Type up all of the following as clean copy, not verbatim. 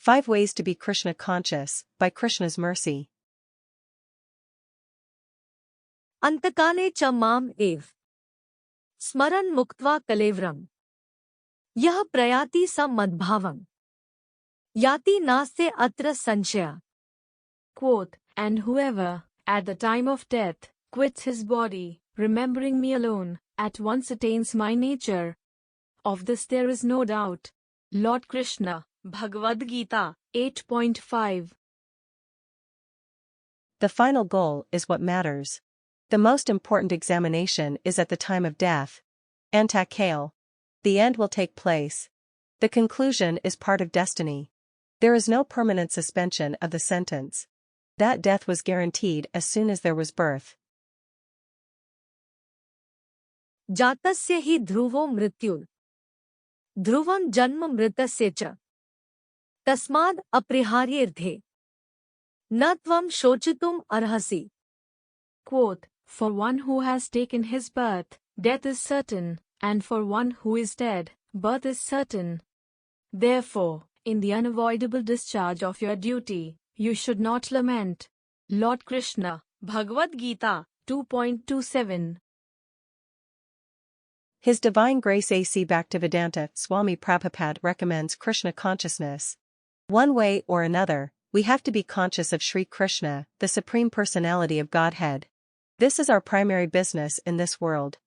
5 Ways to be Krishna Conscious, by Krishna's Mercy. अंतकाले च माम एव स्मरन् मुक्त्वा कलेवरम् यः प्रयाति स मद्भावम् याति नास्ते अत्र संशय. Quote, and whoever, at the time of death, quits his body, remembering me alone, at once attains my nature. Of this there is no doubt. Lord Krishna, Bhagavad-gita, 8.5. The final goal is what matters. The most important examination is at the time of death. Antakale. The end will take place. The conclusion is part of destiny. There is no permanent suspension of the sentence. That death was guaranteed as soon as there was birth. जातस्य हि ध्रुवो मृत्युर् ध्रुवं जन्म मृतस्य च तस्माद् अपरिहार्येऽर्थे न त्वं शोचितुम् अर्हसि. Quote, for one who has taken his birth, death is certain, and for one who is dead, birth is certain. Therefore, in the unavoidable discharge of your duty, you should not lament. Lord Krishna, Bhagavad-gita, 2.27. His Divine Grace A.C. Bhaktivedanta Swami Prabhupada recommends Krishna consciousness. One way or another, we have to be conscious of Sri Krishna, the Supreme Personality of Godhead. This is our primary business in this world.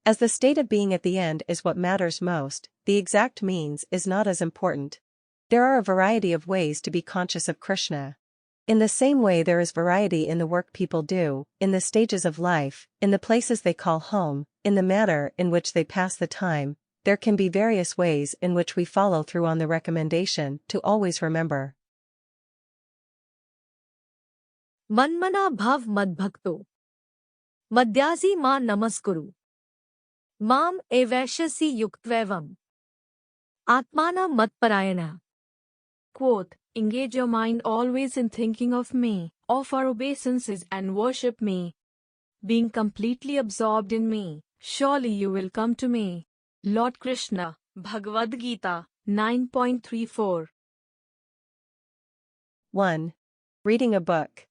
As the state of being at the end is what matters most, the exact means is not as important. There are a variety of ways to be conscious of Krishna. In the same way there is variety in the work people do, in the stages of life, in the places they call home, in the manner in which they pass the time, there can be various ways in which we follow through on the recommendation to always remember. मन्मना भव मद्भक्तो मद्याजी मा नमस्कुरु माम एवैष्यसि युक्त्वैवम् आत्माना मत्परायणः. Quote, engage your mind always in thinking of me, offer obeisances and worship me. Being completely absorbed in me, surely you will come to me. Lord Krishna, Bhagavad-gita, 9.34. 1. Reading a book.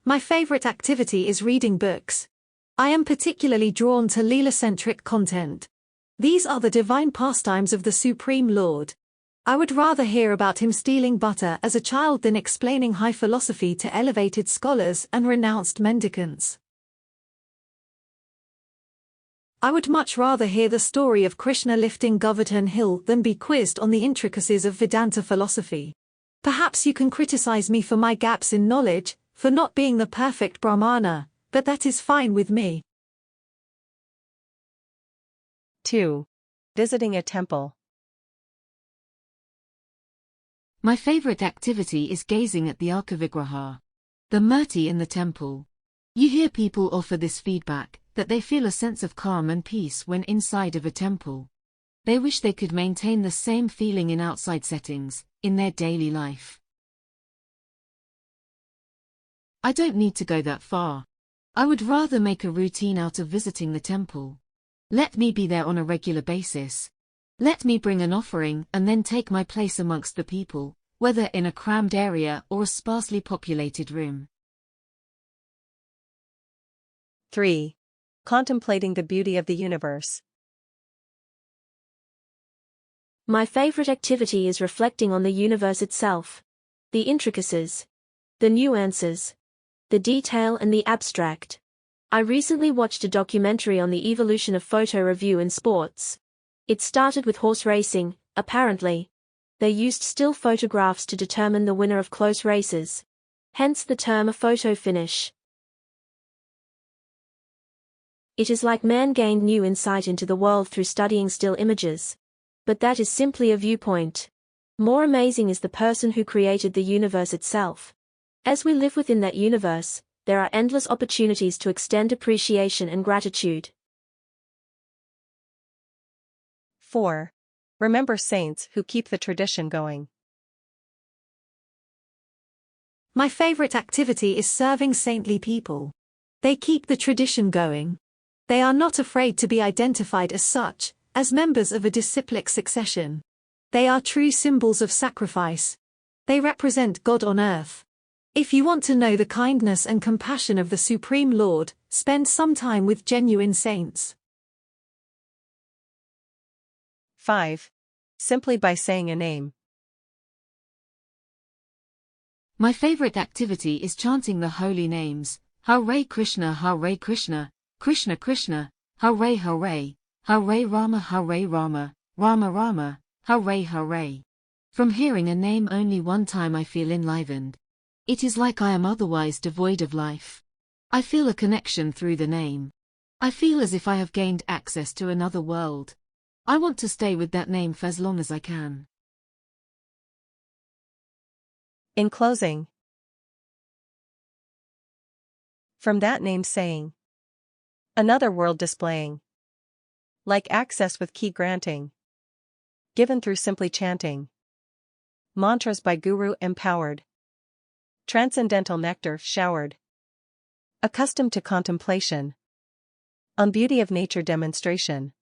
My favorite activity is reading books. I am particularly drawn to Leela-centric content. These are the divine pastimes of the Supreme Lord. I would rather hear about him stealing butter as a child than explaining high philosophy to elevated scholars and renounced mendicants. I would much rather hear the story of Krishna lifting Govardhan Hill than be quizzed on the intricacies of Vedanta philosophy. Perhaps you can criticize me for my gaps in knowledge, for not being the perfect Brahmana, but that is fine with me. 2. Visiting a temple. My favorite activity is gazing at the Arkavigraha, the Murti in the temple. You hear people offer this feedback, that they feel a sense of calm and peace when inside of a temple. They wish they could maintain the same feeling in outside settings, in their daily life. I don't need to go that far. I would rather make a routine out of visiting the temple. Let me be there on a regular basis. Let me bring an offering and then take my place amongst the people, whether in a crammed area or a sparsely populated room. 3. Contemplating the beauty of the universe. My favorite activity is reflecting on the universe itself. The intricacies, the nuances, the detail and the abstract. I recently watched a documentary on the evolution of photo review in sports. It started with horse racing, apparently. They used still photographs to determine the winner of close races. Hence the term a photo finish. It is like man gained new insight into the world through studying still images. But that is simply a viewpoint. More amazing is the person who created the universe itself. As we live within that universe, there are endless opportunities to extend appreciation and gratitude. 4. Remember saints who keep the tradition going. My favorite activity is serving saintly people. They keep the tradition going. They are not afraid to be identified as such, as members of a disciplic succession. They are true symbols of sacrifice. They represent God on earth. If you want to know the kindness and compassion of the Supreme Lord, spend some time with genuine saints. 5. Simply by saying a name. My favorite activity is chanting the holy names, Hare Krishna, Hare Krishna, Krishna Krishna, Hare Hare, Hare Rama, Hare Rama, Rama Rama, Hare Hare. From hearing a name only one time I feel enlivened. It is like I am otherwise devoid of life. I feel a connection through the name. I feel as if I have gained access to another world. I want to stay with that name for as long as I can. In closing, from that name saying, another world displaying, like access with key granting, given through simply chanting, mantras by Guru empowered, transcendental nectar showered, accustomed to contemplation, on beauty of nature demonstration.